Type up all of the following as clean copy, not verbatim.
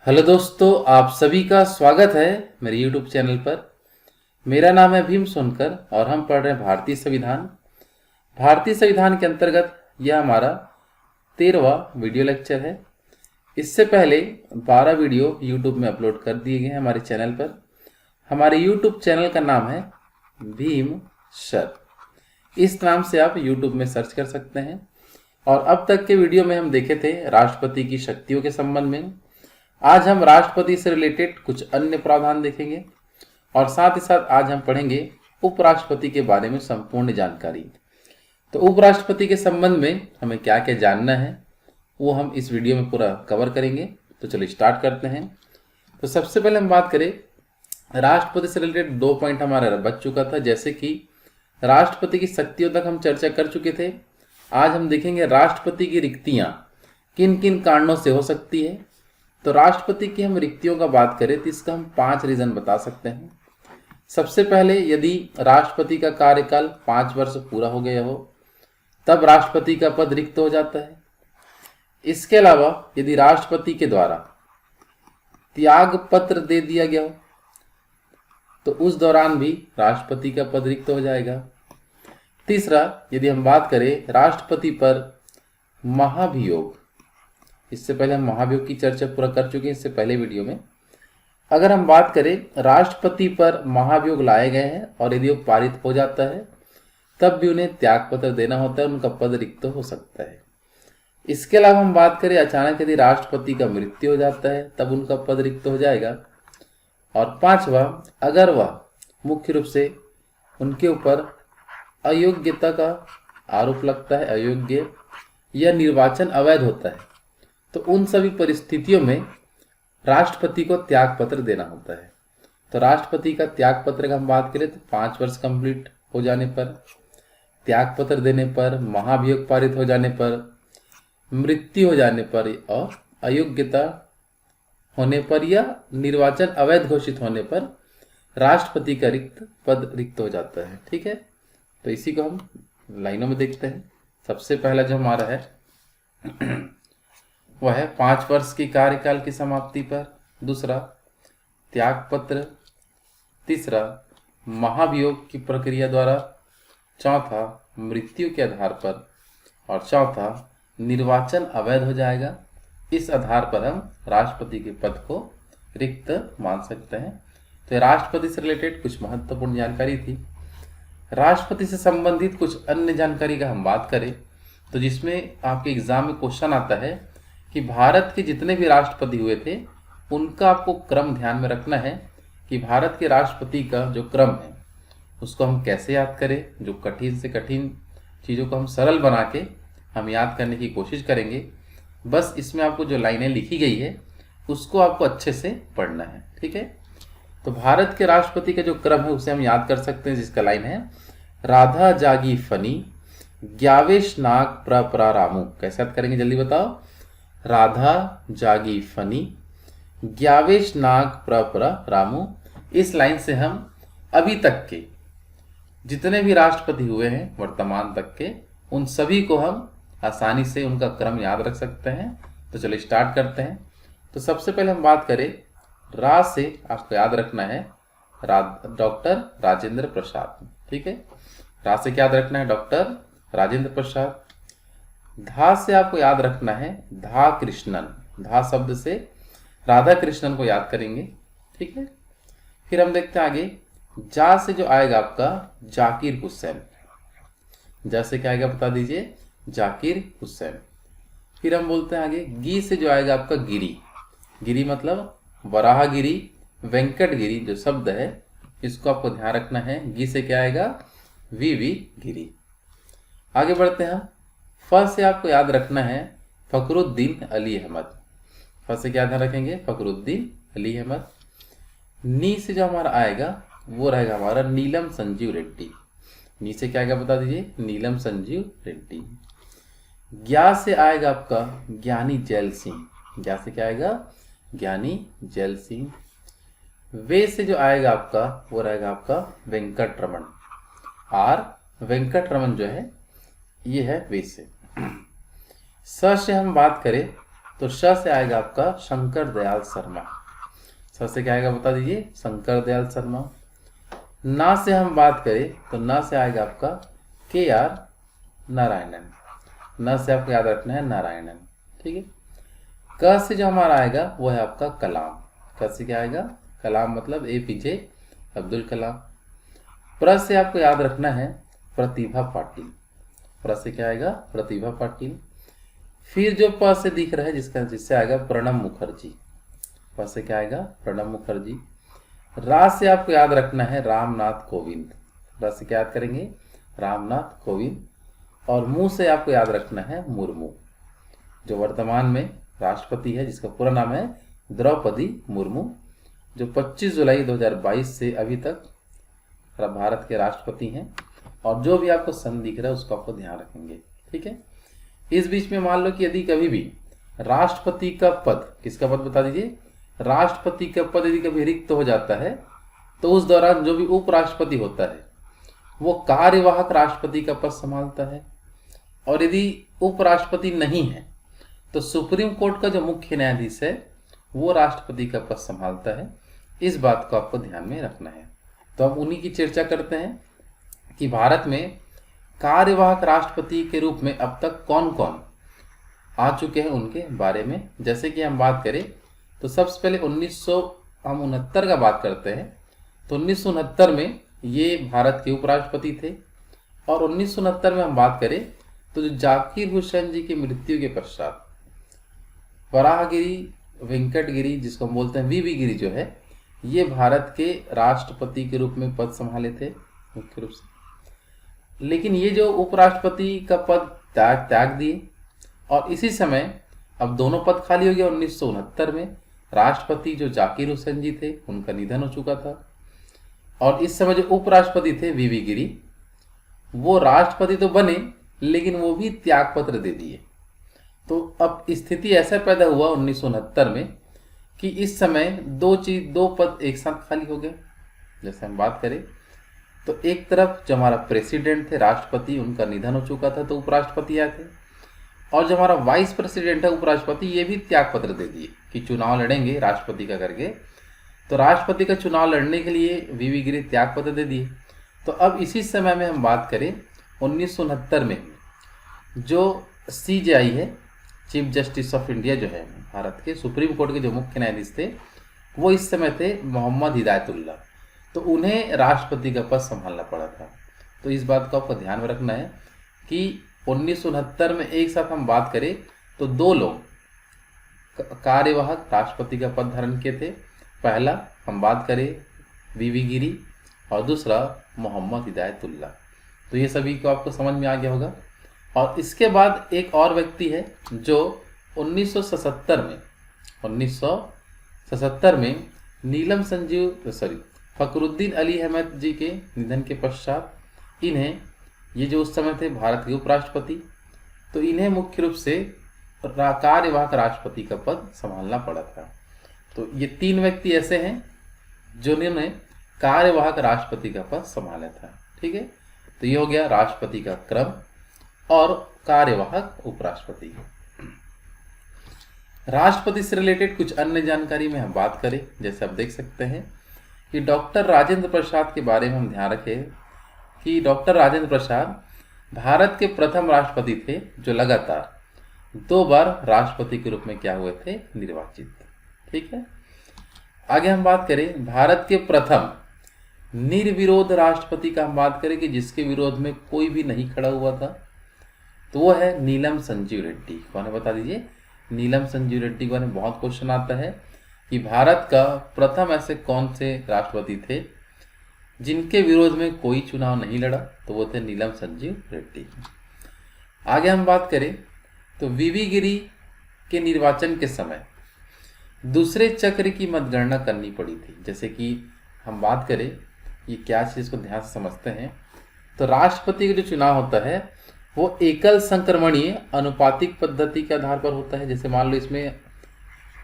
Hello दोस्तों, आप सभी का स्वागत है मेरे YouTube चैनल पर। मेरा नाम है भीम सोनकर और हम पढ़ रहे हैं भारतीय संविधान। भारतीय संविधान के अंतर्गत यह हमारा 13वां वीडियो लेक्चर है। इससे पहले 12 वीडियो YouTube में अपलोड कर दिए गए हैं हमारे चैनल पर। हमारे YouTube चैनल का नाम है भीम सर। इस नाम से आप YouTube में सर्च कर सकते हैं। और अब तक के वीडियो में हम देखे थे राष्ट्रपति की शक्तियों के संबंध में। आज हम राष्ट्रपति से रिलेटेड कुछ अन्य प्रावधान देखेंगे और साथ ही साथ आज हम पढ़ेंगे उपराष्ट्रपति के बारे में संपूर्ण जानकारी। तो उपराष्ट्रपति के संबंध में हमें क्या क्या जानना है वो हम इस वीडियो में पूरा कवर करेंगे। तो चलिए स्टार्ट करते हैं। तो सबसे पहले हम बात करें राष्ट्रपति से रिलेटेड 2 पॉइंट हमारा बच चुका था, जैसे कि राष्ट्रपति की शक्तियों तक हम चर्चा कर चुके थे। आज हम देखेंगे राष्ट्रपति की रिक्तियां किन किन कारणों से हो सकती है। तो राष्ट्रपति की हम रिक्तियों का बात करें तो इसका हम 5 रीजन बता सकते हैं। सबसे पहले, यदि राष्ट्रपति का कार्यकाल 5 वर्ष पूरा हो गया हो तब राष्ट्रपति का पद रिक्त हो जाता है। इसके अलावा यदि राष्ट्रपति के द्वारा त्याग पत्र दे दिया गया हो तो उस दौरान भी राष्ट्रपति का पद रिक्त हो जाएगा। तीसरा, यदि हम बात करें राष्ट्रपति पर महाभियोग, इससे पहले हम महाभियोग की चर्चा पूरा कर चुके हैं इससे पहले वीडियो में। अगर हम बात करें राष्ट्रपति पर महाभियोग लाए गए हैं और यदि वो पारित हो जाता है तब भी उन्हें त्याग पत्र देना होता है, उनका पद रिक्त हो सकता है। इसके अलावा हम बात करें अचानक यदि राष्ट्रपति का मृत्यु हो जाता है तब उनका पद रिक्त हो जाएगा। और 5वां, अगर वह मुख्य रूप से उनके ऊपर अयोग्यता का आरोप लगता है, अयोग्य या निर्वाचन अवैध होता है, तो उन सभी परिस्थितियों में राष्ट्रपति को त्याग पत्र देना होता है। तो राष्ट्रपति का त्याग पत्र का हम बात करें तो 5 वर्ष कंप्लीट हो जाने पर, त्याग पत्र देने पर, महाभियोग पारित हो जाने पर, मृत्यु हो जाने पर और अयोग्यता होने पर या निर्वाचन अवैध घोषित होने पर राष्ट्रपति का पद रिक्त हो जाता है। ठीक है, तो इसी को हम लाइनों में देखते हैं। सबसे पहला जो हमारा है वह है 5 वर्ष की कार्यकाल की समाप्ति पर। दूसरा, त्याग पत्र। तीसरा, महाभियोग की प्रक्रिया द्वारा। चौथा, मृत्यु के आधार पर। और चौथा, निर्वाचन अवैध हो जाएगा। इस आधार पर हम राष्ट्रपति के पद को रिक्त मान सकते हैं। तो राष्ट्रपति से रिलेटेड कुछ महत्वपूर्ण जानकारी थी। राष्ट्रपति से संबंधित कुछ अन्य जानकारी का हम बात करें तो जिसमें आपके एग्जाम में क्वेश्चन आता है कि भारत के जितने भी राष्ट्रपति हुए थे उनका आपको क्रम ध्यान में रखना है कि भारत के राष्ट्रपति का जो क्रम है उसको हम कैसे याद करें। जो कठिन से कठिन चीज़ों को हम सरल बना के हम याद करने की कोशिश करेंगे। बस इसमें आपको जो लाइनें लिखी गई है उसको आपको अच्छे से पढ़ना है। ठीक है, तो भारत के राष्ट्रपति का जो क्रम है उसे हम याद कर सकते हैं, जिसका लाइन है राधा जागी फनी ग्यावेश नाग प्रपरा रामू। कैसे याद करेंगे जल्दी बताओ। राधा जागी फनी ग्यावेश नाग प्रपरा रामू। इस लाइन से हम अभी तक के जितने भी राष्ट्रपति हुए हैं वर्तमान तक के उन सभी को हम आसानी से उनका क्रम याद रख सकते हैं। तो चलिए स्टार्ट करते हैं। तो सबसे पहले हम बात करें रा से, आपको याद रखना है डॉक्टर राजेंद्र प्रसाद। ठीक है, रा से क्या याद रखना है, डॉक्टर राजेंद्र प्रसाद। धा से आपको याद रखना है धा कृष्णन। धा शब्द से राधा कृष्णन को याद करेंगे। ठीक है, फिर हम देखते हैं आगे जा से जो आएगा आपका जाकिर हुसैन। जा से क्या आएगा बता दीजिए, जाकिर हुसैन। फिर हम बोलते हैं आगे गी से जो आएगा आपका गिरी। गिरी मतलब वराहगिरी, वेंकटगिरी जो शब्द है इसको आपको ध्यान रखना है। गी से क्या आएगा, वी गिरी। आगे बढ़ते हैं हम। फ से आपको याद रखना है फखरुद्दीन अली अहमद। फ से क्या ध्यान रखेंगे, फखरुद्दीन अली अहमद। नी से जो हमारा आएगा वो रहेगा हमारा नीलम संजीव रेड्डी। नी से क्या आएगा बता दीजिए, नीलम संजीव रेड्डी। ज्ञा से आएगा आपका ज्ञानी जैल सिंह। ज्ञा से क्या आएगा, ज्ञानी जैल सिंह। वे से जो आएगा आपका वो रहेगा आपका वेंकट रमन। आर वेंकट रमन जो है ये है वे से। स से हम बात करें तो श से आएगा आपका शंकर दयाल शर्मा। स से क्या आएगा बता दीजिए, शंकर दयाल शर्मा। ना से हम बात करें तो ना से आएगा आपका KR नारायणन। न से आपको याद रखना है नारायणन, ठीक है। क से जो हमारा आएगा वो है आपका कलाम। क से क्या आएगा, कलाम मतलब APJ अब्दुल कलाम। प्र से आपको याद रखना है प्रतिभा पाटिल। प्र से क्या आएगा, प्रतिभा पाटिल। फिर जो प से दिख रहा है जिससे आएगा प्रणब मुखर्जी। प से क्या आएगा, प्रणब मुखर्जी। रा से आपको याद रखना है रामनाथ कोविंद। रा से क्या याद करेंगे, रामनाथ कोविंद। और मुंह से आपको याद रखना है मुर्मू, जो वर्तमान में राष्ट्रपति है, जिसका पूरा नाम है द्रौपदी मुर्मू, जो 25 जुलाई 2022 से अभी तक भारत के राष्ट्रपति हैं। और जो भी आपको सन दिख रहा है उसको आपको ध्यान रखेंगे, ठीक है। इस बीच में मान लो कि यदि कभी भी राष्ट्रपति का पद, किसका पद बता दीजिए, राष्ट्रपति का पद यदि कभी रिक्त हो जाता है तो उस दौरान जो भी उपराष्ट्रपति होता है वो कार्यवाहक राष्ट्रपति का पद संभालता है। और यदि उपराष्ट्रपति नहीं है तो सुप्रीम कोर्ट का जो मुख्य न्यायाधीश है वो राष्ट्रपति का पद संभालता है। इस बात को आपको ध्यान में रखना है। तो हम उन्हीं की चर्चा करते हैं कि भारत में कार्यवाहक राष्ट्रपति के रूप में अब तक कौन कौन आ चुके हैं उनके बारे में। जैसे कि हम बात करें तो सबसे पहले 1969 का बात करते हैं। तो 1969 में ये भारत के उपराष्ट्रपति थे। और 1969 में हम बात करें तो जो जाकिर हुसैन जी की मृत्यु के पश्चात वराहगिरी वेंकटगिरी, जिसको हम बोलते हैं VV गिरी, जो है ये भारत के राष्ट्रपति के रूप में पद संभाले थे मुख्य रूप से। लेकिन ये जो उपराष्ट्रपति का पद त्याग दिए और इसी समय अब दोनों पद खाली हो गया। 1969 में राष्ट्रपति जो जाकिर हुसैन जी थे उनका निधन हो चुका था और इस समय जो उपराष्ट्रपति थे VV गिरी, वो राष्ट्रपति तो बने लेकिन वो भी त्याग पत्र दे दिए। तो अब स्थिति ऐसा पैदा हुआ 1969 में कि इस समय दो पद एक साथ खाली हो गए। जैसे हम बात करें तो एक तरफ जो हमारा प्रेसिडेंट थे, राष्ट्रपति, उनका निधन हो चुका था तो उपराष्ट्रपति आए थे। और जो हमारा वाइस प्रेसिडेंट है उपराष्ट्रपति, ये भी त्याग पत्र दे दिए कि चुनाव लड़ेंगे राष्ट्रपति का करके। तो राष्ट्रपति का चुनाव लड़ने के लिए VV गिरी त्याग पत्र दे दिए। तो अब इसी समय में हम बात करें 1969 में जो CJI है, चीफ जस्टिस ऑफ इंडिया, जो है भारत के सुप्रीम कोर्ट के जो मुख्य न्यायाधीश थे, वो इस समय थे मोहम्मद हिदायतुल्ला। तो उन्हें राष्ट्रपति का पद संभालना पड़ा था। तो इस बात को आपको ध्यान में रखना है कि 1969 में एक साथ हम बात करें तो दो लोग कार्यवाहक राष्ट्रपति का पद धारण किए थे। पहला हम बात करें VV गिरी और दूसरा मोहम्मद हिदायतुल्ला। तो ये सभी को आपको समझ में आ गया होगा। और इसके बाद एक और व्यक्ति है जो 1977 में फखरुद्दीन अली अहमद जी के निधन के पश्चात इन्हें, ये जो उस समय थे भारत के उपराष्ट्रपति, तो इन्हें मुख्य रूप से कार्यवाहक राष्ट्रपति का पद संभालना पड़ा था। तो ये तीन व्यक्ति ऐसे हैं जिन्होंने कार्यवाहक राष्ट्रपति का पद संभाला था, ठीक है। तो ये हो गया राष्ट्रपति का क्रम और कार्यवाहक उपराष्ट्रपति। राष्ट्रपति से रिलेटेड कुछ अन्य जानकारी में हम बात करें, जैसे आप देख सकते हैं कि डॉक्टर राजेंद्र प्रसाद के बारे में हम ध्यान रखें कि डॉक्टर राजेंद्र प्रसाद भारत के प्रथम राष्ट्रपति थे जो लगातार 2 बार राष्ट्रपति के रूप में क्या हुए थे, निर्वाचित, ठीक है। आगे हम बात करें भारत के प्रथम निर्विरोध राष्ट्रपति का हम बात करें कि जिसके विरोध में कोई भी नहीं खड़ा हुआ था, तो वो है नीलम संजीव रेड्डी। कौन है बता दीजिए, नीलम संजीव रेड्डी। को बहुत क्वेश्चन आता है कि भारत का प्रथम ऐसे कौन से राष्ट्रपति थे जिनके विरोध में कोई चुनाव नहीं लड़ा, तो वो थे नीलम संजीव रेड्डी। आगे हम बात करें तो VV गिरी के निर्वाचन के समय दूसरे चक्र की मतगणना करनी पड़ी थी। जैसे कि हम बात करें ये क्या चीज़ को ध्यान से समझते हैं, तो राष्ट्रपति का जो चुनाव होता है वो एकल संक्रमणीय अनुपातिक पद्धति के आधार पर होता है। जैसे मान लो इसमें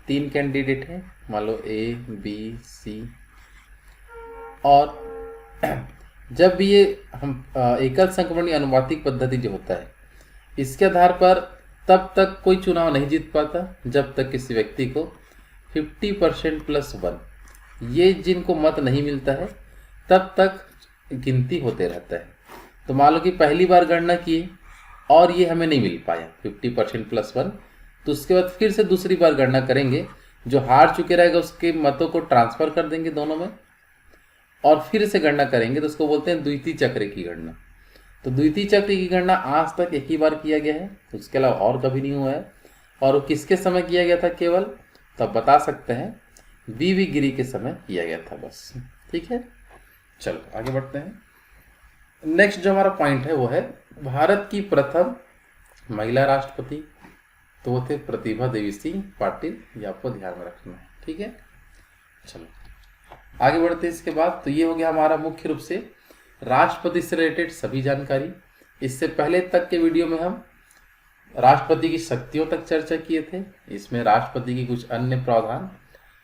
3 कैंडिडेट हैं, मान लो A, B, C, और जब भी ये हम एकल संक्रमणीय अनुपातिक पद्धति जो होता है इसके आधार पर तब तक कोई चुनाव नहीं जीत पाता जब तक किसी व्यक्ति को 50% प्लस 1 ये जिनको मत नहीं मिलता है तब तक गिनती होते रहता है। तो मान लो कि पहली बार गणना किए और ये हमें नहीं मिल पाया 50% प्लस 1, तो उसके बाद फिर से दूसरी बार गणना करेंगे, जो हार चुके रहेगा उसके मतों को ट्रांसफर कर देंगे दोनों में और फिर से गणना करेंगे, तो उसको बोलते हैं द्वितीय चक्र की गणना। तो द्वितीय चक्र की गणना आज तक एक ही बार किया गया है, उसके अलावा और कभी नहीं हुआ है। और वो किसके समय किया गया था केवल, तो आप बता सकते हैं वी गिरी के समय किया गया था बस। ठीक है, चलो आगे बढ़ते हैं। नेक्स्ट जो हमारा पॉइंट है वो है भारत की प्रथम महिला राष्ट्रपति, तो वो थे प्रतिभा देवी सिंह पाटिल, ये आपको ध्यान में रखना है। ठीक है, चलो आगे बढ़ते हैं। इसके बाद तो ये हो गया हमारा मुख्य रूप से राष्ट्रपति से रिलेटेड सभी जानकारी। इससे पहले तक के वीडियो में हम राष्ट्रपति की शक्तियों तक चर्चा किए थे, इसमें राष्ट्रपति की कुछ अन्य प्रावधान,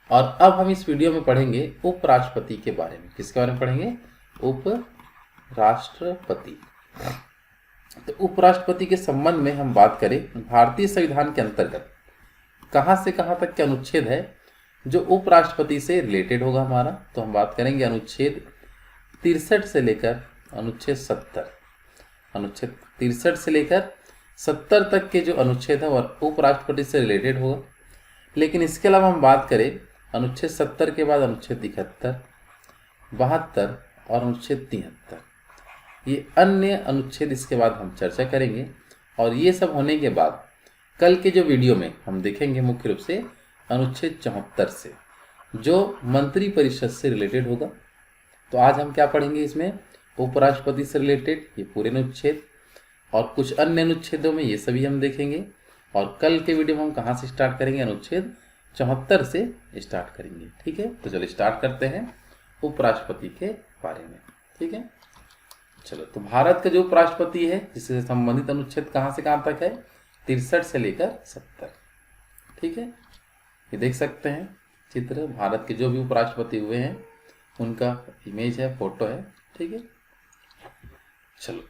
और अब हम इस वीडियो में पढ़ेंगे उपराष्ट्रपति के बारे में। किसके बारे में पढ़ेंगे, उपराष्ट्रपति। तो उपराष्ट्रपति के संबंध में हम बात करें, भारतीय संविधान के अंतर्गत कहां से कहां तक के अनुच्छेद है जो उपराष्ट्रपति से रिलेटेड होगा हमारा, तो हम बात करेंगे अनुच्छेद 63 से लेकर अनुच्छेद 70। अनुच्छेद 63 से लेकर 70 तक के जो अनुच्छेद है वह उपराष्ट्रपति से रिलेटेड होगा। लेकिन इसके अलावा हम बात करें अनुच्छेद 70 के बाद अनुच्छेद 71, 72 और अनुच्छेद 73, ये अन्य अनुच्छेद इसके बाद हम चर्चा करेंगे। और ये सब होने के बाद कल के जो वीडियो में हम देखेंगे मुख्य रूप से अनुच्छेद 74 से, जो मंत्री परिषद से रिलेटेड होगा। तो आज हम क्या पढ़ेंगे इसमें, उपराष्ट्रपति से रिलेटेड ये पूरे अनुच्छेद और कुछ अन्य अनुच्छेदों में ये सभी हम देखेंगे। और कल के वीडियो में हम कहाँ से स्टार्ट करेंगे, अनुच्छेद 74 से स्टार्ट करेंगे। ठीक है, तो चलो स्टार्ट करते हैं उपराष्ट्रपति के बारे में। ठीक है, चलो तो भारत का जो उपराष्ट्रपति है जिससे संबंधित अनुच्छेद कहाँ से कहाँ तक है, 63 से लेकर 70। ठीक है, ये देख सकते हैं चित्र, भारत के जो भी उपराष्ट्रपति हुए हैं उनका इमेज है, फोटो है। ठीक है, चलो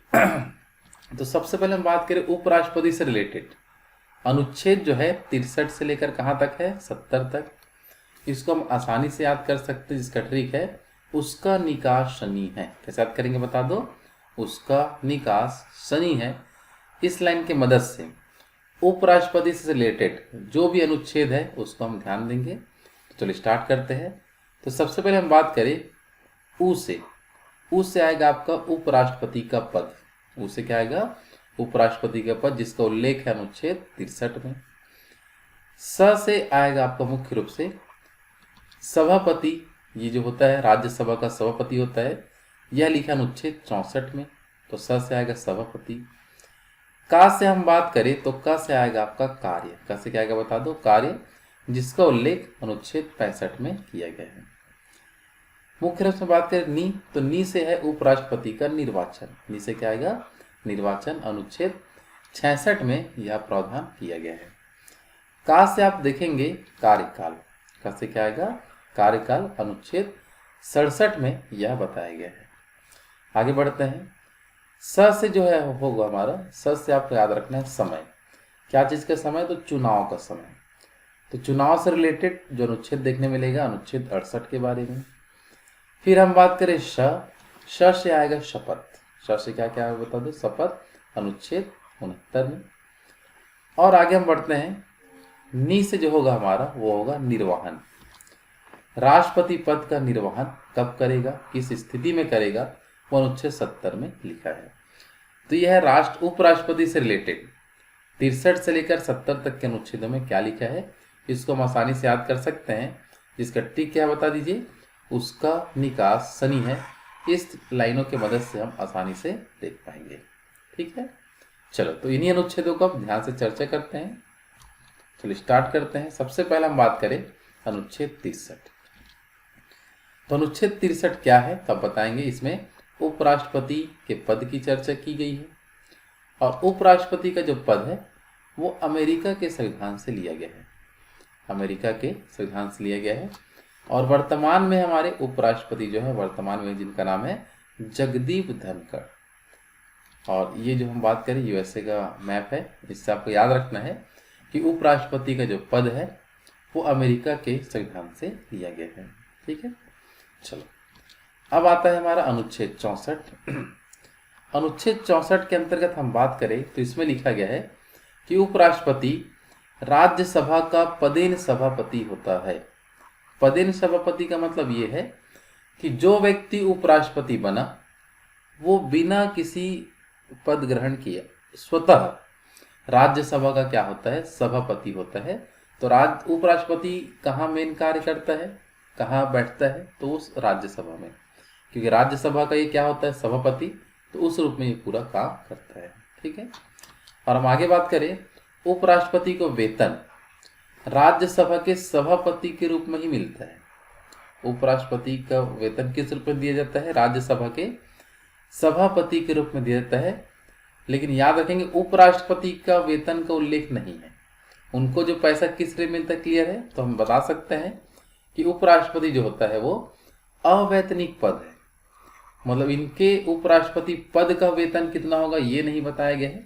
तो सबसे पहले हम बात करें उपराष्ट्रपति से रिलेटेड अनुच्छेद जो है 63 से लेकर कहाँ तक है, 70 तक। इसको हम आसानी से याद कर सकते हैं, जिसका ट्रिक है उसका निकास शनि है। कैसे याद करेंगे बता दो, उसका निकास शनि है। इस लाइन के मदद से उपराष्ट्रपति से रिलेटेड जो भी अनुच्छेद है उसको हम ध्यान देंगे। तो चलिए स्टार्ट करते हैं। तो सबसे पहले हम बात करें ऊ से आएगा आपका उपराष्ट्रपति का पद। ऊ से क्या आएगा, उपराष्ट्रपति का पद, जिसका उल्लेख है अनुच्छेद 63 में। स से आएगा आपका मुख्य रूप से सभापति, ये जो होता है राज्यसभा का सभापति होता है, यह लिखा अनुच्छेद 64 में। तो स से आएगा सभापति। का से हम बात करें तो क से आएगा आपका कार्य। क से क्या आएगा बता दो, कार्य, जिसका उल्लेख अनुच्छेद 65 में किया गया है। मुख्य रूप से बात करें नी, तो नी से है उपराष्ट्रपति का निर्वाचन। नी से क्या आएगा, निर्वाचन, अनुच्छेद 66 में यह प्रावधान किया गया है। का से आप देखेंगे कार्यकाल। का से क्या आएगा, कार्यकाल, अनुच्छेद 67 में यह बताया गया है। आगे बढ़ते हैं। स से जो है होगा हमारा, स से आपको याद रखना है समय। क्या चीज का समय, तो चुनाव का समय। तो चुनाव से रिलेटेड जो अनुच्छेद देखने मिलेगा अनुच्छेद 68 के बारे में। फिर हम बात करें श से आएगा शपथ। श से क्या क्या बता दो, शपथ, अनुच्छेद 69 में। और आगे हम बढ़ते हैं, नी से जो होगा हमारा वो होगा निर्वाहन। राष्ट्रपति पद का निर्वहन कब करेगा, किस स्थिति में करेगा, वो अनुच्छेद 70 में लिखा है। तो यह है उपराष्ट्रपति से रिलेटेड 63 से लेकर 70 तक के अनुच्छेदों में क्या लिखा है, इसको हम आसानी से याद कर सकते हैं। जिसका ट्रिक क्या बता दीजिए, उसका निकास शनि है। इस लाइनों के मदद से हम आसानी से देख पाएंगे। ठीक है, चलो तो इन्हीं अनुच्छेदों को अब ध्यान से चर्चा करते हैं। चलिए स्टार्ट करते हैं। सबसे पहले हम बात करें अनुच्छेद 63। तो अनुच्छेद 63 क्या है तब बताएंगे। इसमें उपराष्ट्रपति के पद की चर्चा की गई है और उपराष्ट्रपति का जो पद है वो अमेरिका के संविधान से लिया गया है। अमेरिका के संविधान से लिया गया है। और वर्तमान में हमारे उपराष्ट्रपति जो है, वर्तमान में जिनका नाम है जगदीप धनखड़। और ये जो हम बात करें यूएसए का मैप है, इससे आपको याद रखना है कि उपराष्ट्रपति का जो पद है वो अमेरिका के संविधान से लिया गया है। ठीक है, चलो अब आता है हमारा अनुच्छेद 64। अनुच्छेद 64 के अंतर्गत हम बात करें तो इसमें लिखा गया है कि उपराष्ट्रपति राज्यसभा का पदेन सभापति होता है। पदेन सभापति का मतलब ये है कि जो व्यक्ति उपराष्ट्रपति बना वो बिना किसी पद ग्रहण किए स्वतः राज्यसभा का क्या होता है, सभापति होता है। तो उपराष्ट्रपति कहाँ मेन कार्य करता है, कहाँ बैठता है, तो उस राज्यसभा में, क्योंकि राज्यसभा का ये क्या होता है, सभापति, तो उस रूप में ये पूरा काम करता है। ठीक है, और हम आगे बात करें, उपराष्ट्रपति को वेतन राज्यसभा के सभापति के रूप में ही मिलता है। उपराष्ट्रपति का वेतन किस रूप में दिया जाता है, राज्यसभा के सभापति के रूप में दिया जाता है। लेकिन याद रखेंगे उपराष्ट्रपति का वेतन का उल्लेख नहीं है। उनको जो पैसा किस लिए मिलता है क्लियर है, तो हम बता सकते हैं कि उपराष्ट्रपति जो होता है वो अवैतनिक पद है। मतलब इनके उपराष्ट्रपति पद का वेतन कितना होगा ये नहीं बताया गया है।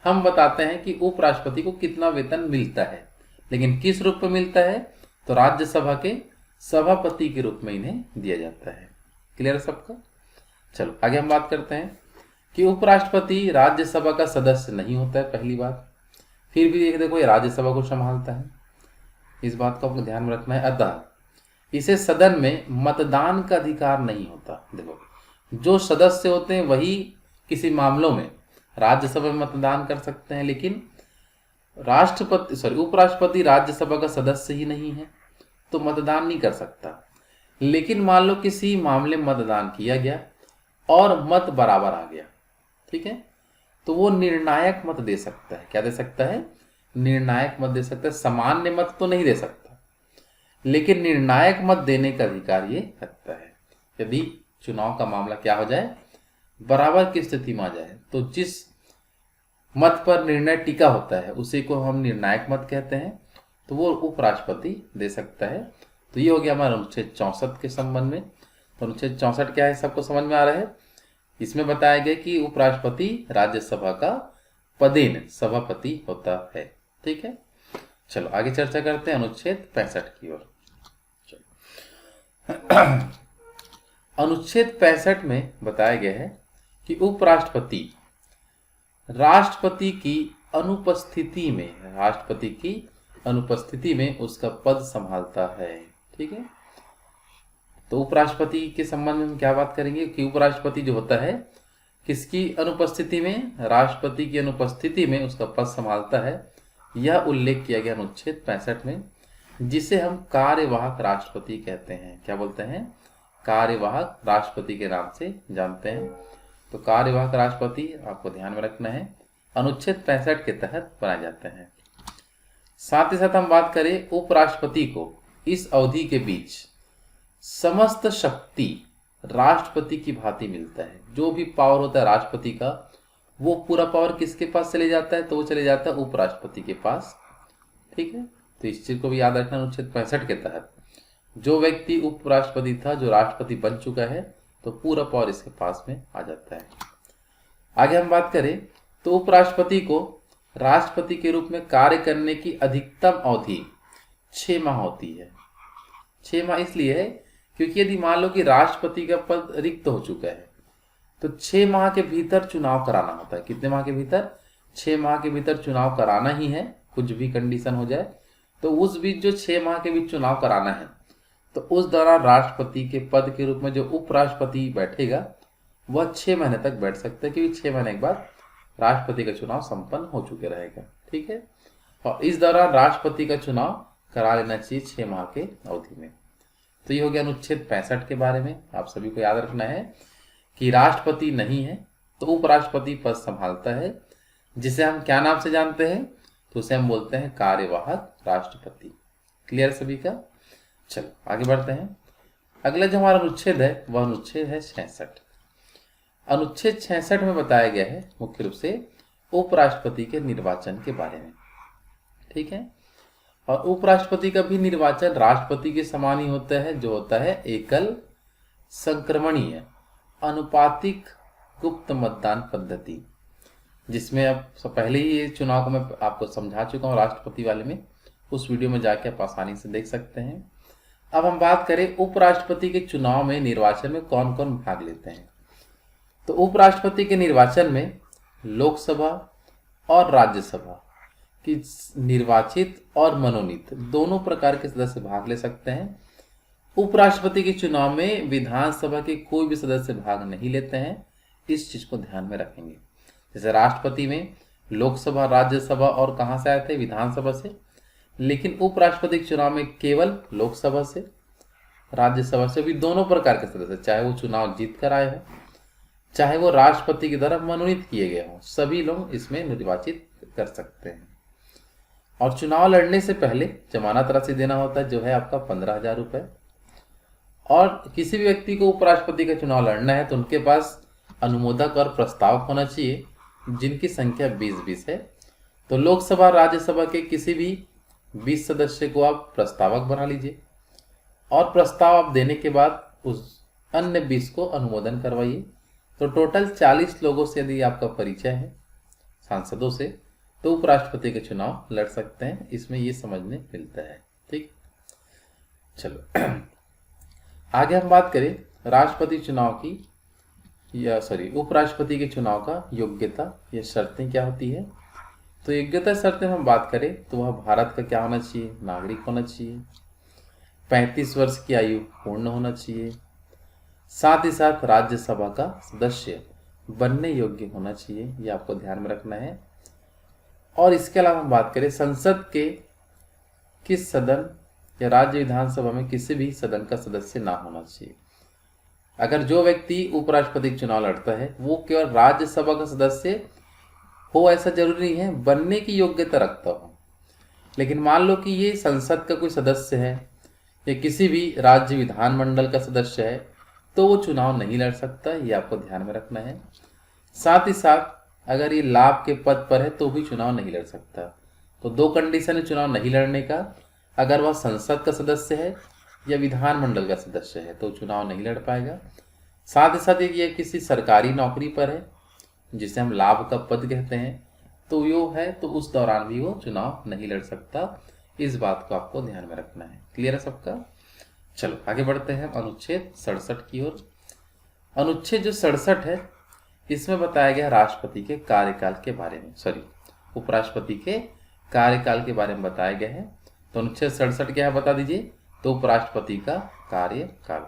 हम बताते हैं कि उपराष्ट्रपति को कितना वेतन मिलता है, लेकिन किस रूप में मिलता है, तो राज्यसभा के सभापति के रूप में इन्हें दिया जाता है। क्लियर है सबका। चलो आगे हम बात करते हैं कि उपराष्ट्रपति राज्यसभा का सदस्य नहीं होता है, पहली बात। फिर भी देखो ये राज्यसभा को संभालता है, इस बात को आपको ध्यान में रखना है। अतः इसे सदन में मतदान का अधिकार नहीं होता। देखो जो सदस्य होते हैं वही किसी मामलों में राज्यसभा में मतदान कर सकते हैं, लेकिन उपराष्ट्रपति राज्यसभा का सदस्य ही नहीं है तो मतदान नहीं कर सकता। लेकिन मान लो किसी मामले में मतदान किया गया और मत बराबर आ गया, ठीक है, तो वो निर्णायक मत दे सकता है। क्या दे सकता है, निर्णायक मत दे सकता है। सामान्य मत तो नहीं दे सकता, लेकिन निर्णायक मत देने का अधिकार ये रखता है। यदि चुनाव का मामला क्या हो जाए, बराबर की स्थिति में आ जाए, तो जिस मत पर निर्णय टिका होता है उसी को हम निर्णायक मत कहते हैं, तो वो उपराष्ट्रपति दे सकता है। तो ये हो गया हमारा अनुच्छेद 64 के संबंध में। तो अनुच्छेद 64 क्या है, सबको समझ में आ रहा है। इसमें बताया गया कि उपराष्ट्रपति राज्यसभा का पदेन सभापति होता है। ठीक है, चलो आगे चर्चा करते हैं अनुच्छेद 65 की ओर। अनुच्छेद 65 में बताया गया है कि उपराष्ट्रपति राष्ट्रपति की अनुपस्थिति में उसका पद संभालता है। ठीक है, तो उपराष्ट्रपति के संबंध में हम क्या बात करेंगे कि उपराष्ट्रपति जो होता है किसकी अनुपस्थिति में, राष्ट्रपति की अनुपस्थिति में उसका पद संभालता है। यह उल्लेख किया गया अनुच्छेद 65 में, जिसे हम कार्यवाहक राष्ट्रपति कहते हैं। क्या बोलते हैं, कार्यवाहक राष्ट्रपति के नाम से जानते हैं। तो कार्यवाहक राष्ट्रपति आपको ध्यान में रखना है, अनुच्छेद 65 के तहत बनाए जाते हैं। साथ ही साथ हम बात करें उपराष्ट्रपति को इस अवधि के बीच समस्त शक्ति राष्ट्रपति की भांति मिलता है। जो भी पावर होता है राष्ट्रपति का, वो पूरा पावर किसके पास चले जाता है, तो वो चले जाता है उपराष्ट्रपति के पास। ठीक है, तो इस चीज को भी याद रखना, अनुच्छेद 65 के तहत जो व्यक्ति उपराष्ट्रपति था, जो राष्ट्रपति बन चुका है, तो पूरा पावर इसके पास में आ जाता है। आगे हम बात करें तो उपराष्ट्रपति को राष्ट्रपति के रूप में कार्य करने की अधिकतम अवधि 6 माह होती है। 6 माह इसलिए है क्योंकि यदि मान लो कि राष्ट्रपति का पद रिक्त हो चुका है, तो 6 माह के भीतर चुनाव कराना होता है। कितने माह के भीतर, 6 माह के भीतर चुनाव कराना ही है। कुछ भी कंडीशन हो जाए तो उस बीच जो 6 माह के बीच चुनाव कराना है, तो उस दौरान राष्ट्रपति के पद के रूप में जो उपराष्ट्रपति बैठेगा वह 6 महीने तक बैठ सकता है, क्योंकि 6 महीने के बाद राष्ट्रपति का चुनाव संपन्न हो चुके रहेगा। ठीक है, और इस दौरान राष्ट्रपति का चुनाव करा लेना चाहिए 6 माह के अवधि में। तो ये हो गया अनुच्छेद 65 के बारे में। आप सभी को याद रखना है कि राष्ट्रपति नहीं है तो उपराष्ट्रपति पद संभालता है, जिसे हम क्या नाम से जानते हैं, तो उसे हम बोलते हैं कार्यवाहक राष्ट्रपति। क्लियर सभी का। चलो आगे बढ़ते हैं। अगला जो हमारा अनुच्छेद है वह अनुच्छेद है 66। अनुच्छेद 66 में बताया गया है मुख्य रूप से उपराष्ट्रपति के निर्वाचन के बारे में। ठीक है, और उपराष्ट्रपति का भी निर्वाचन राष्ट्रपति के समान ही होता है, जो होता है एकल संक्रमणीय अनुपातिक गुप्त मतदान पद्धति। जिसमें अब पहले ही ये चुनाव को मैं आपको समझा चुका हूँ राष्ट्रपति वाले में, उस वीडियो में जाके आप आसानी से देख सकते हैं। अब हम बात करें उपराष्ट्रपति के चुनाव में निर्वाचन में कौन कौन भाग लेते हैं। तो उपराष्ट्रपति के निर्वाचन में लोकसभा और राज्यसभा की निर्वाचित और मनोनीत दोनों प्रकार के सदस्य भाग ले सकते हैं। उपराष्ट्रपति के चुनाव में विधानसभा के कोई भी सदस्य भाग नहीं लेते हैं, इस चीज को ध्यान में रखेंगे। जैसे राष्ट्रपति में लोकसभा, राज्यसभा और कहां से आए थे, विधानसभा से, लेकिन उपराष्ट्रपति के चुनाव में केवल लोकसभा से, राज्यसभा से भी दोनों प्रकार के सदस्य, चाहे वो चुनाव जीत कर आए हो, चाहे वो राष्ट्रपति की तरफ मनोनीत किए गए हों, सभी लोग इसमें निर्वाचित कर सकते हैं। और चुनाव लड़ने से पहले जमानत राशि देना होता है, जो है आपका 15,000 रुपये। और किसी भी व्यक्ति को उपराष्ट्रपति का चुनाव लड़ना है तो उनके पास अनुमोदक और प्रस्तावक होना चाहिए, जिनकी संख्या 20-20 है। तो लोकसभा, राज्यसभा के किसी भी 20 सदस्य को आप प्रस्तावक बना लीजिए और प्रस्ताव आप देने के बाद उस अन्य 20 को अनुमोदन करवाइए। तो टोटल 40 लोगों से यदि आपका परिचय है सांसदों से, तो उपराष्ट्रपति के चुनाव लड़ सकते हैं। इसमें ये समझने मिलता है। ठीक, चलो आगे हम बात करें राष्ट्रपति चुनाव की, या उपराष्ट्रपति के चुनाव का योग्यता या शर्तें क्या होती है। तो योग्यता शर्तें हम बात करें तो वह भारत का क्या होना चाहिए, नागरिक होना चाहिए, 35 वर्ष की आयु पूर्ण होना चाहिए, साथ ही साथ राज्यसभा का सदस्य बनने योग्य होना चाहिए, ये आपको ध्यान में रखना है। और इसके अलावा हम बात करें संसद के किस सदन या राज्य विधानसभा में किसी भी सदन का सदस्य ना होना चाहिए। अगर जो व्यक्ति उपराष्ट्रपति चुनाव लड़ता है वो केवल राज्यसभा का सदस्य हो ऐसा जरूरी नहीं है, बनने की योग्यता रखता हो। लेकिन मान लो कि ये संसद का कोई सदस्य है या किसी भी राज्य विधानमंडल का सदस्य है, तो वो चुनाव नहीं लड़ सकता, ये आपको ध्यान में रखना है। साथ ही साथ अगर ये लाभ के पद पर है तो भी चुनाव नहीं लड़ सकता। तो 2 कंडीशन है चुनाव नहीं लड़ने का, अगर वह संसद का सदस्य है या विधानमंडल का सदस्य है तो चुनाव नहीं लड़ पाएगा। साथ ही साथ ये किसी सरकारी नौकरी पर है जिसे हम लाभ का पद कहते हैं, तो यो है तो उस दौरान भी वो चुनाव नहीं लड़ सकता। इस बात को आपको ध्यान में रखना है। क्लियर है सबका? चलो आगे बढ़ते हैं अनुच्छेद 67 की ओर। अनुच्छेद जो 67 है इसमें बताया गया राष्ट्रपति के कार्यकाल के बारे में, उपराष्ट्रपति के कार्यकाल के बारे में बताया गया है। तो अनुच्छेद 67 क्या है बता दीजिए। तो उपराष्ट्रपति का कार्यकाल,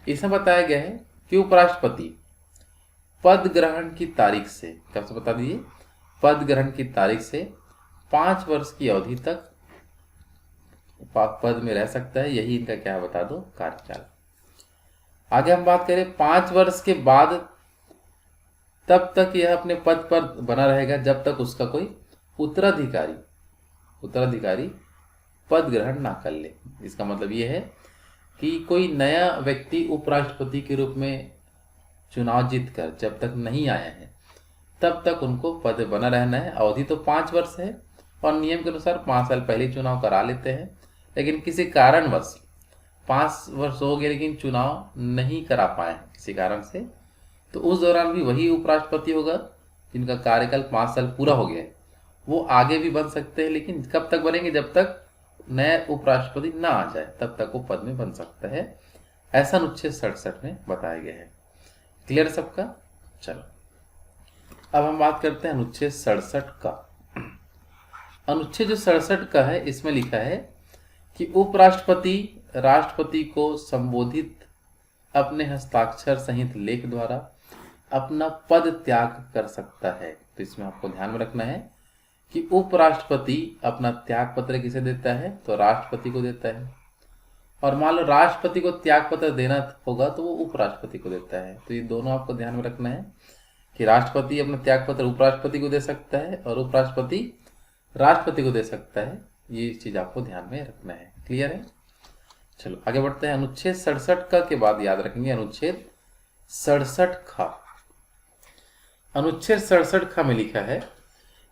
इसमें बताया गया है कि उपराष्ट्रपति पद ग्रहण की तारीख से, क्या बता दीजिए, पद ग्रहण की तारीख से 5 वर्ष की अवधि तक पद में रह सकता है। यही इनका क्या है बता दो, कार्यकाल। आगे हम बात करें 5 वर्ष के बाद तब तक यह अपने पद पर बना रहेगा जब तक उसका कोई उत्तराधिकारी पद ग्रहण ना कर ले। इसका मतलब यह है कि कोई नया व्यक्ति उपराष्ट्रपति के रूप में चुनाव जीतकर जब तक नहीं आया है तब तक उनको पद बना रहना है। अवधि तो 5 वर्ष है और नियम के अनुसार 5 साल पहले चुनाव करा लेते हैं, लेकिन किसी कारणवश 5 वर्ष हो गए लेकिन चुनाव नहीं करा पाए किसी कारण से, तो उस दौरान भी वही उपराष्ट्रपति होगा जिनका कार्यकाल 5 साल पूरा हो गया है। वो आगे भी बन सकते हैं, लेकिन कब तक बनेंगे, जब तक नया उपराष्ट्रपति ना आ जाए तब तक वो पद में बन सकता है। ऐसा अनुच्छेद 67 में बताया गया है। क्लियर सबका? चलो अब हम बात करते हैं अनुच्छेद 67 का। अनुच्छेद जो 67 का है इसमें लिखा है कि उपराष्ट्रपति राष्ट्रपति को संबोधित अपने हस्ताक्षर सहित लेख द्वारा अपना पद त्याग कर सकता है। तो इसमें आपको ध्यान में रखना है कि उपराष्ट्रपति अपना त्याग पत्र किसे देता है, तो राष्ट्रपति को देता है। और मान लो राष्ट्रपति को त्याग पत्र देना होगा तो वो उपराष्ट्रपति को देता है। तो ये दोनों आपको ध्यान में रखना है कि राष्ट्रपति अपना त्याग पत्र उपराष्ट्रपति को दे सकता है और उपराष्ट्रपति राष्ट्रपति को दे सकता है। ये चीज आपको ध्यान में रखना है। क्लियर है? चलो आगे बढ़ते हैं। अनुच्छेद 67 का के बाद याद रखेंगे अनुच्छेद 67 खा। अनुच्छेद 67 खा में लिखा है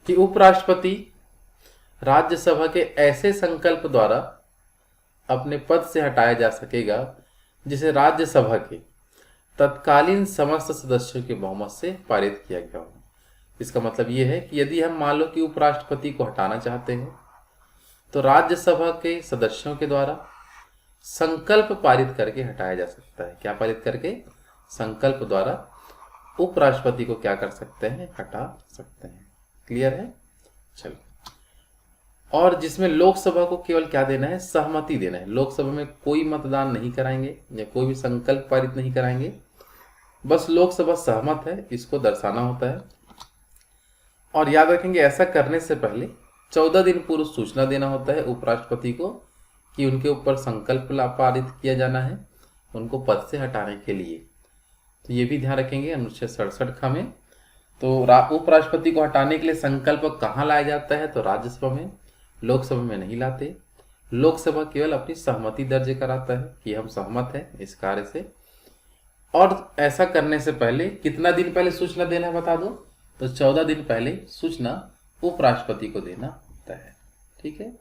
कि उपराष्ट्रपति राज्यसभा के ऐसे संकल्प द्वारा अपने पद से हटाया जा सकेगा जिसे राज्यसभा के तत्कालीन समस्त सदस्यों के बहुमत से पारित किया गया हो। इसका मतलब ये है कि यदि हम मान लो कि उपराष्ट्रपति को हटाना चाहते हैं तो राज्यसभा के सदस्यों के द्वारा संकल्प पारित करके हटाया जा सकता है। क्या पारित करके? संकल्प द्वारा उपराष्ट्रपति को क्या कर सकते हैं? हटा सकते हैं। क्लियर है? चलो, और जिसमें लोकसभा को केवल क्या देना है? सहमति देना है। लोकसभा में कोई मतदान नहीं कराएंगे या कोई भी संकल्प पारित नहीं कराएंगे, बस लोकसभा सहमत है इसको दर्शाना होता है। और याद रखेंगे, ऐसा करने से पहले 14 दिन पूर्व सूचना देना होता है उपराष्ट्रपति को कि उनके ऊपर संकल्प पारित किया जाना है उनको पद से हटाने के लिए। तो ये भी ध्यान रखेंगे अनुच्छेद 67 ख में। तो उपराष्ट्रपति को हटाने के लिए संकल्प कहाँ लाया जाता है? तो राज्यसभा में, लोकसभा में नहीं लाते। लोकसभा केवल अपनी सहमति दर्ज कराता है कि हम सहमत हैं इस कार्य से। और ऐसा करने से पहले कितना दिन पहले सूचना देना है बता दो? तो 14 दिन पहले सूचना उपराष्ट्रपति को देना होता है। ठीक है,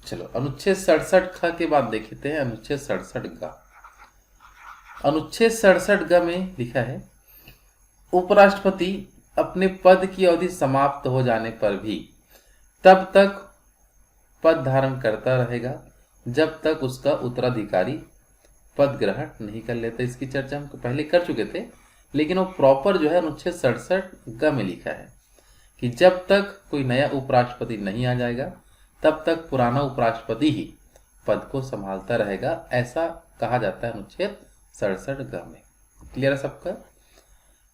चलो अनुच्छेद 67 ख के बाद देखते हैं अनुच्छेद 67 ग। अनुच्छेद 67 ग में लिखा है, उपराष्ट्रपति अपने पद की अवधि समाप्त हो जाने पर भी तब तक पद धारण करता रहेगा जब तक उसका उत्तराधिकारी पद ग्रहण नहीं कर लेता। इसकी चर्चा हम पहले कर चुके थे, लेकिन वो प्रॉपर जो है अनुच्छेद 67 ग में लिखा है कि जब तक कोई नया उपराष्ट्रपति नहीं आ जाएगा तब तक पुराना उपराष्ट्रपति ही पद को संभालता रहेगा, ऐसा कहा जाता है अनुच्छेद 67 ग में। क्लियर है सबका?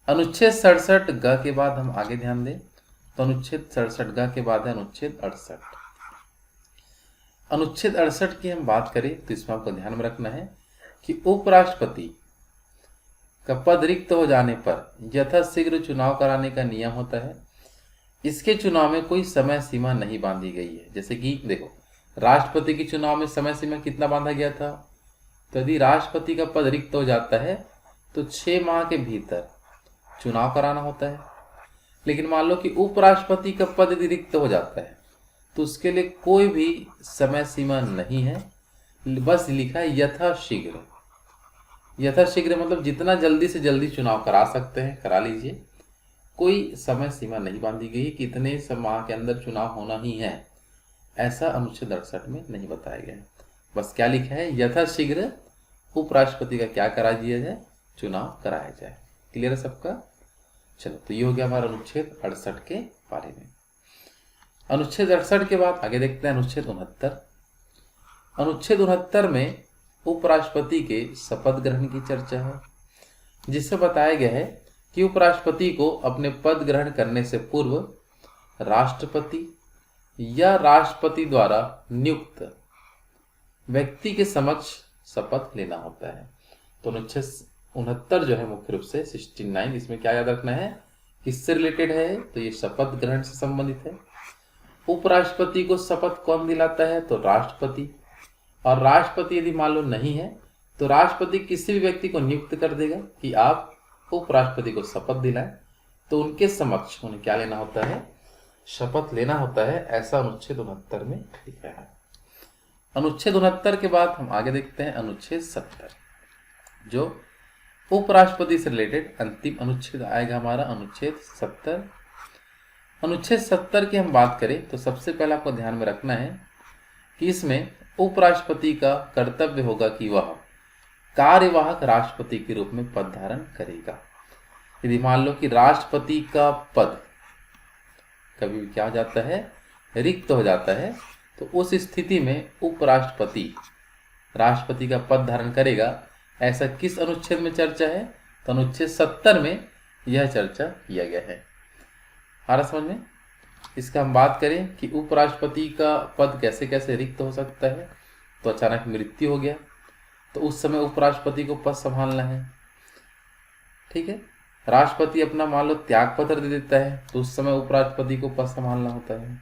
अनुच्छेद 67 ग के बाद हम आगे ध्यान दें तो अनुच्छेद 67 ग के बाद है अनुच्छेद 68। अनुच्छेद 68 की हम बात करें तो इसमें आपको ध्यान में रखना है कि उपराष्ट्रपति का पद रिक्त हो जाने पर यथाशीघ्र चुनाव कराने का नियम होता है। इसके चुनाव में कोई समय सीमा नहीं बांधी गई है। जैसे कि देखो, राष्ट्रपति के चुनाव में समय सीमा कितना बांधा गया था? तो यदि राष्ट्रपति का पद रिक्त हो जाता है तो 6 माह के भीतर चुनाव कराना होता है। लेकिन मान लो कि उपराष्ट्रपति का पद यदि रिक्त हो जाता है तो उसके लिए कोई भी समय सीमा नहीं है, बस लिखा है यथाशीघ्र। यथाशीघ्र मतलब जितना जल्दी से जल्दी चुनाव करा सकते हैं करा लीजिए, कोई समय सीमा नहीं बांधी गई कि इतने माह के अंदर चुनाव होना ही है, ऐसा अनुच्छेद 68 में नहीं बताया गया है। बस क्या लिखा है? यथाशीघ्र उपराष्ट्रपति का क्या करा दिया जाए? चुनाव कराया जाए। क्लियर है सबका? चलो, तो ये हो गया हमारा अनुच्छेद 68 के बारे में। अनुच्छेद 68 के बाद आगे देखते हैं अनुच्छेद 69। अनुच्छेद 69 में उपराष्ट्रपति के शपथ ग्रहण की चर्चा है, जिससे बताया गया है कि उपराष्ट्रपति को अपने पद ग्रहण करने से पूर्व राष्ट्रपति या राष्ट्रपति द्वारा नियुक्त व्यक्ति के समक्ष शपथ लेना होता है। तो अनुच्छेद 69 जो है मुख्य रूप से 69, इसमें क्या याद रखना है? किससे रिलेटेड है? तो ये शपथ ग्रहण से संबंधित है। उपराष्ट्रपति को शपथ कौन दिलाता है? तो राष्ट्रपति। और राष्ट्रपति यदि मान लो नहीं है तो राष्ट्रपति किसी भी व्यक्ति को नियुक्त कर देगा कि आप उपराष्ट्रपति को शपथ दिलाएं, तो उनके समक्ष उन्हें क्या लेना होता है? शपथ लेना होता है। ऐसा अनुच्छेद 69 में लिखा है। अनुच्छेद 69 के बाद हम आगे देखते हैं अनुच्छेद 70, जो उपराष्ट्रपति से रिलेटेड अंतिम अनुच्छेद आएगा हमारा अनुच्छेद 70। अनुच्छेद 70 की हम बात करें तो सबसे पहले आपको ध्यान में रखना है कि इसमें उपराष्ट्रपति का कर्तव्य होगा कि वह कार्यवाहक राष्ट्रपति के रूप में पद धारण करेगा। यदि मान लो कि राष्ट्रपति का पद कभी भी क्या हो जाता है? रिक्त हो जाता है, तो उस स्थिति में उपराष्ट्रपति राष्ट्रपति का पद धारण करेगा। ऐसा किस अनुच्छेद में चर्चा है? तो अनुच्छेद 70 में यह चर्चा किया गया है। आ रहा समझ में? इसका हम बात करें कि उपराष्ट्रपति का पद कैसे कैसे रिक्त हो सकता है। तो अचानक मृत्यु हो गया तो उस समय उपराष्ट्रपति को पद संभालना है। ठीक है, राष्ट्रपति अपना मान लो त्याग पत्र दे देता है तो उस समय उपराष्ट्रपति को पद संभालना होता है।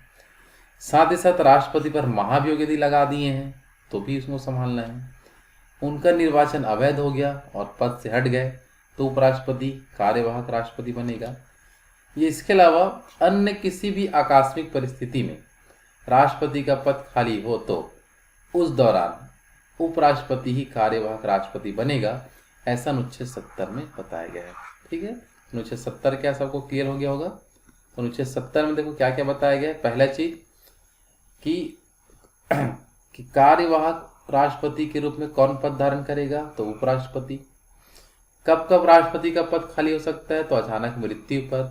साथ ही साथ राष्ट्रपति पर महाभियोग यदि लगा दिए हैं तो भी उसको संभालना है। उनका निर्वाचन अवैध हो गया और पद से हट गए तो उपराष्ट्रपति कार्यवाहक राष्ट्रपति बनेगा। ये इसके अलावा अन्य किसी भी आकस्मिक परिस्थिति में राष्ट्रपति का पद खाली हो तो उस दौरान उपराष्ट्रपति ही कार्यवाहक राष्ट्रपति बनेगा। ऐसा अनुच्छेद 70 में बताया गया है। ठीक है, अनुच्छेद 70 क्या सबको क्लियर हो गया होगा? तो अनुच्छेद 70 में देखो क्या क्या बताया गया है। पहला चीज कि कि कार्यवाहक राष्ट्रपति के रूप में कौन पद धारण करेगा, तो उपराष्ट्रपति। कब कब राष्ट्रपति का पद खाली हो सकता है, तो अचानक मृत्यु पर,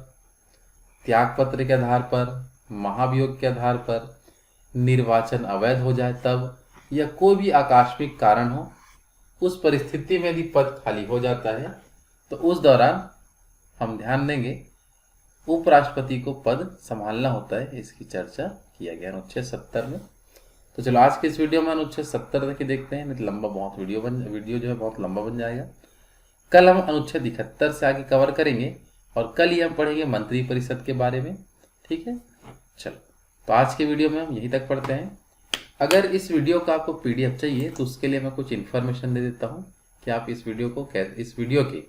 त्याग पत्र के आधार पर, महाभियोग के आधार पर, निर्वाचन अवैध हो जाए तब, या कोई भी आकस्मिक कारण हो, उस परिस्थिति में यदि पद खाली हो जाता है तो उस दौरान हम ध्यान देंगे उपराष्ट्रपति को पद संभालना होता है। इसकी चर्चा किया गया अनुच्छेद 70 में। तो चलो आज के इस वीडियो में अनुच्छेद 70 तक ही देखते हैं, नहीं तो लंबा बहुत वीडियो जो है बहुत लंबा बन जाएगा। कल हम अनुच्छेद 71 से आगे कवर करेंगे और कल ही हम पढ़ेंगे मंत्रिपरिषद के बारे में। ठीक है, चलो तो आज के वीडियो में हम यहीं तक पढ़ते हैं। अगर इस वीडियो का आपको पीडीएफ चाहिए तो उसके लिए मैं कुछ इन्फॉर्मेशन दे देता हूँ कि आप इस वीडियो के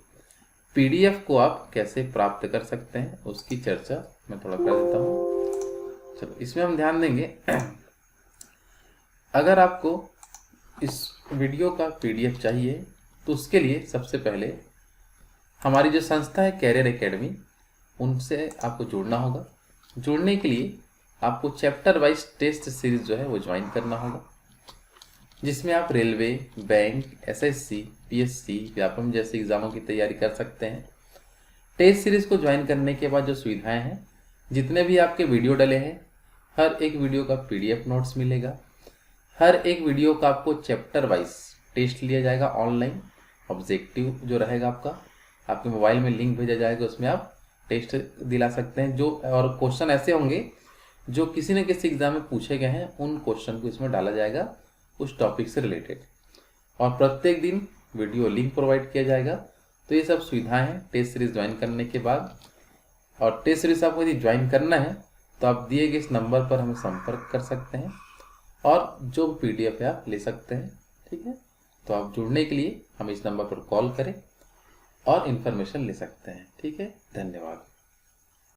पीडीएफ को आप कैसे प्राप्त कर सकते हैं, उसकी चर्चा मैं थोड़ा कर देता हूँ। चलो इसमें हम ध्यान देंगे, अगर आपको इस वीडियो का पीडीएफ चाहिए तो उसके लिए सबसे पहले हमारी जो संस्था है कैरियर एकेडमी, उनसे आपको जुड़ना होगा। जुड़ने के लिए आपको चैप्टर वाइज टेस्ट सीरीज जो है वो ज्वाइन करना होगा, जिसमें आप railway, bank, SSC, PSC, Vyapam जैसे एग्जामों की तैयारी कर सकते हैं। टेस्ट सीरीज को ज्वाइन करने के बाद जो सुविधाएं हैं, जितने भी आपके वीडियो डले हैं, हर एक वीडियो का पीडीएफ नोट्स मिलेगा। हर एक वीडियो का आपको चैप्टर वाइज टेस्ट लिया जाएगा ऑनलाइन। ऑब्जेक्टिव जो रहेगा आपके मोबाइल में लिंक भेजा जाएगा, उसमें आप टेस्ट दिला सकते हैं। जो और क्वेश्चन ऐसे होंगे जो किसी न किसी एग्जाम में पूछे गए हैं, उन क्वेश्चन को इसमें डाला जाएगा उस टॉपिक से रिलेटेड। और प्रत्येक दिन वीडियो लिंक प्रोवाइड किया जाएगा। तो ये सब सुविधाएं हैं टेस्ट सीरीज ज्वाइन करने के बाद। और टेस्ट सीरीज आपको यदि ज्वाइन करना है तो आप दिए गए इस नंबर पर हमें संपर्क कर सकते हैं और जो पीडीएफ है आप ले सकते हैं। ठीक है, तो आप जुड़ने के लिए हमें इस नंबर पर कॉल करें और इन्फॉर्मेशन ले सकते हैं। ठीक है, धन्यवाद।